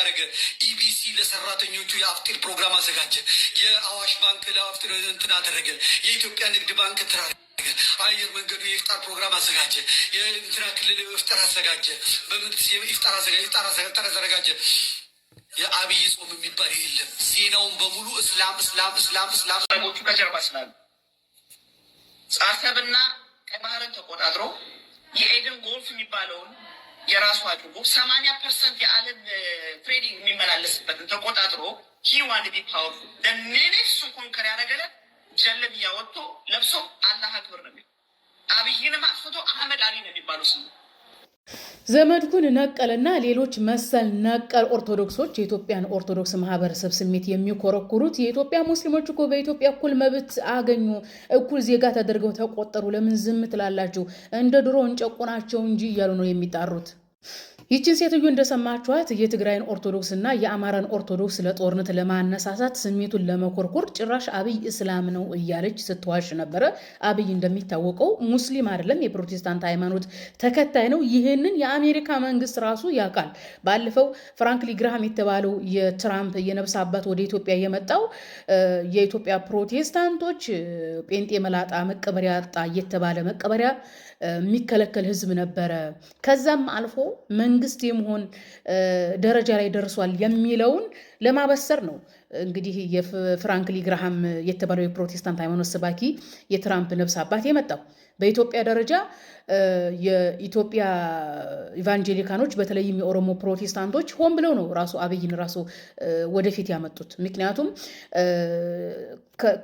ያደረገ ኢቢሲ ለሰራተኞቹ የአፍጢር ፕሮግራም አዘጋጀ። የአዋሽ ባንክ ለአፍጢር እንትን አደረገ። የኢትዮጵያ ንግድ ባንክ እንትን አደረገ። አየር መንገዱ የኢፍጣር ፕሮግራም አዘጋጀ። የእንትና ክልል ኢፍጣር አዘጋጀ። በመንግስት ኢፍጣር አዘጋጀ። የአብይ ጾም የሚባል የለም። ዜናውን በሙሉ እስላም ሞቹ ከጀርባ ስላሉ አሰብና ቀይ ባህርን ተቆጣጥሮ የኤደን ጎልፍ የሚባለውን የራሱ አድርጎ 80% የዓለም ትሬዲንግ የሚመላለስበትን ተቆጣጥሮ ሂዋን ቢ ፓወርፉል ለሚኒክሱ ኮንከር ያደረገለት ጀለብያ ወጥቶ ለብሶ አላህ አክብር ነው የሚለው። አብይንም አጥፍቶ አህመድ አሊ ነው የሚባለው ስሙ። ዘመድኩን ነቀልና ሌሎች መሰል ነቀል ኦርቶዶክሶች የኢትዮጵያን ኦርቶዶክስ ማህበረሰብ ስሜት የሚኮረኩሩት የኢትዮጵያ ሙስሊሞች እኮ በኢትዮጵያ እኩል መብት አገኙ፣ እኩል ዜጋ ተደርገው ተቆጠሩ፣ ለምን ዝም ትላላችሁ? እንደ ድሮ እንጨቁናቸው እንጂ እያሉ ነው የሚጣሩት። ይችን ሴትዮ እንደሰማችኋት የትግራይን ኦርቶዶክስ እና የአማራን ኦርቶዶክስ ለጦርነት ለማነሳሳት ስሜቱን ለመኮርኮር ጭራሽ አብይ እስላም ነው እያለች ስትዋሽ ነበረ። አብይ እንደሚታወቀው ሙስሊም አይደለም፣ የፕሮቴስታንት ሃይማኖት ተከታይ ነው። ይህንን የአሜሪካ መንግስት ራሱ ያውቃል። ባለፈው ፍራንክሊ ግራሃም የተባለው የትራምፕ የነብስ አባት ወደ ኢትዮጵያ የመጣው የኢትዮጵያ ፕሮቴስታንቶች ጴንጤ መላጣ መቀበሪያ አጣ እየተባለ መቀበሪያ የሚከለከል ህዝብ ነበረ። ከዛም አልፎ መንግስት የመሆን ደረጃ ላይ ደርሷል የሚለውን ለማበሰር ነው እንግዲህ የፍራንክሊ ግራሃም የተባለው የፕሮቴስታንት ሃይማኖት ሰባኪ የትራምፕ ነብስ አባት የመጣው። በኢትዮጵያ ደረጃ የኢትዮጵያ ኢቫንጀሊካኖች በተለይም የኦሮሞ ፕሮቴስታንቶች ሆን ብለው ነው ራሱ አብይን ራሱ ወደፊት ያመጡት። ምክንያቱም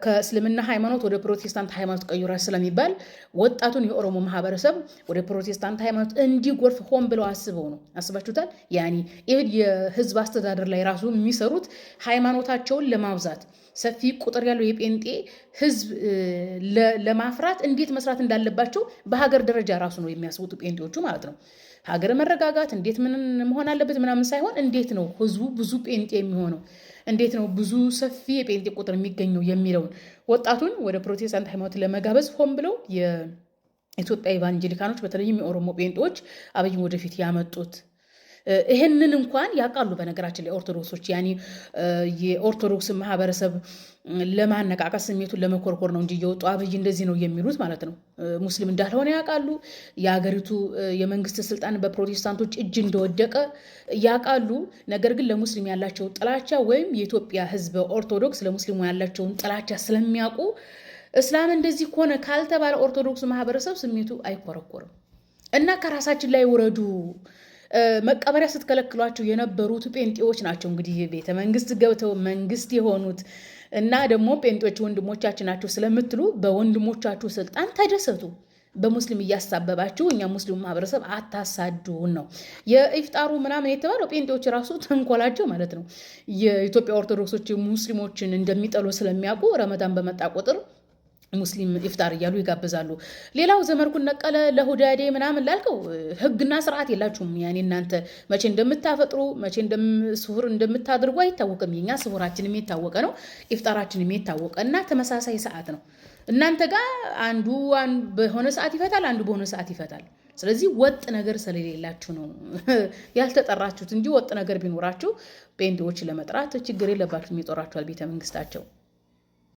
ከእስልምና ሃይማኖት ወደ ፕሮቴስታንት ሃይማኖት ቀይሯል ስለሚባል ወጣቱን የኦሮሞ ማህበረሰብ ወደ ፕሮቴስታንት ሃይማኖት እንዲጎርፍ ሆን ብለው አስበው ነው። አስባችሁታል? ያኒ ይህ የህዝብ አስተዳደር ላይ ራሱ የሚሰሩት ሃይማኖታቸውን ለማብዛት ሰፊ ቁጥር ያለው የጴንጤ ህዝብ ለማፍራት እንዴት መስራት እንዳለባቸው በሀገር ደረጃ ራሱ ነው የሚያስቡት ጴንጤዎቹ ማለት ነው። ሀገር መረጋጋት እንዴት ምን መሆን አለበት ምናምን ሳይሆን እንዴት ነው ህዝቡ ብዙ ጴንጤ የሚሆነው፣ እንዴት ነው ብዙ ሰፊ የጴንጤ ቁጥር የሚገኘው የሚለውን ወጣቱን ወደ ፕሮቴስታንት ሃይማኖት ለመጋበዝ ሆን ብለው የኢትዮጵያ ኢቫንጀሊካኖች በተለይም የኦሮሞ ጴንጤዎች አብይን ወደፊት ያመጡት። ይህንን እንኳን ያውቃሉ። በነገራችን ላይ ኦርቶዶክሶች ያኔ የኦርቶዶክስ ማህበረሰብ ለማነቃቃት ስሜቱን ለመኮርኮር ነው እንጂ እየወጡ አብይ እንደዚህ ነው የሚሉት ማለት ነው ሙስሊም እንዳልሆነ ያውቃሉ። የሀገሪቱ የመንግስት ስልጣን በፕሮቴስታንቶች እጅ እንደወደቀ ያውቃሉ። ነገር ግን ለሙስሊም ያላቸው ጥላቻ ወይም የኢትዮጵያ ህዝብ ኦርቶዶክስ ለሙስሊሙ ያላቸውን ጥላቻ ስለሚያውቁ እስላም እንደዚህ ከሆነ ካልተባለ ኦርቶዶክስ ማህበረሰብ ስሜቱ አይኮረኮርም እና ከራሳችን ላይ ውረዱ። መቀበሪያ ስትከለክሏቸው የነበሩት ጴንጤዎች ናቸው እንግዲህ ቤተ መንግስት ገብተው መንግስት የሆኑት እና ደግሞ ጴንጤዎች ወንድሞቻችን ናቸው ስለምትሉ በወንድሞቻችሁ ስልጣን ተደሰቱ። በሙስሊም እያሳበባችሁ እኛ ሙስሊሙ ማህበረሰብ አታሳዱን ነው የኢፍጣሩ ምናምን የተባለው። ጴንጤዎች ራሱ ተንኮላቸው ማለት ነው የኢትዮጵያ ኦርቶዶክሶች ሙስሊሞችን እንደሚጠሉ ስለሚያውቁ ረመዳን በመጣ ቁጥር ሙስሊም ኢፍጣር እያሉ ይጋብዛሉ። ሌላው ዘመድኩን ነቀለ ለሁዳዴ ምናምን ላልከው ህግና ስርዓት የላችሁም። ያኔ እናንተ መቼ እንደምታፈጥሩ መቼ ስሁር እንደምታደርጉ አይታወቅም። የኛ ስሁራችንም የታወቀ ነው፣ ኢፍጣራችንም የታወቀ እና ተመሳሳይ ሰዓት ነው። እናንተ ጋር አንዱ በሆነ ሰዓት ይፈታል፣ አንዱ በሆነ ሰዓት ይፈታል። ስለዚህ ወጥ ነገር ስለሌላችሁ ነው ያልተጠራችሁት እንጂ ወጥ ነገር ቢኖራችሁ ጴንጤዎች ለመጥራት ችግር የለባችሁም። ይጦራችኋል ቤተ መንግስታቸው።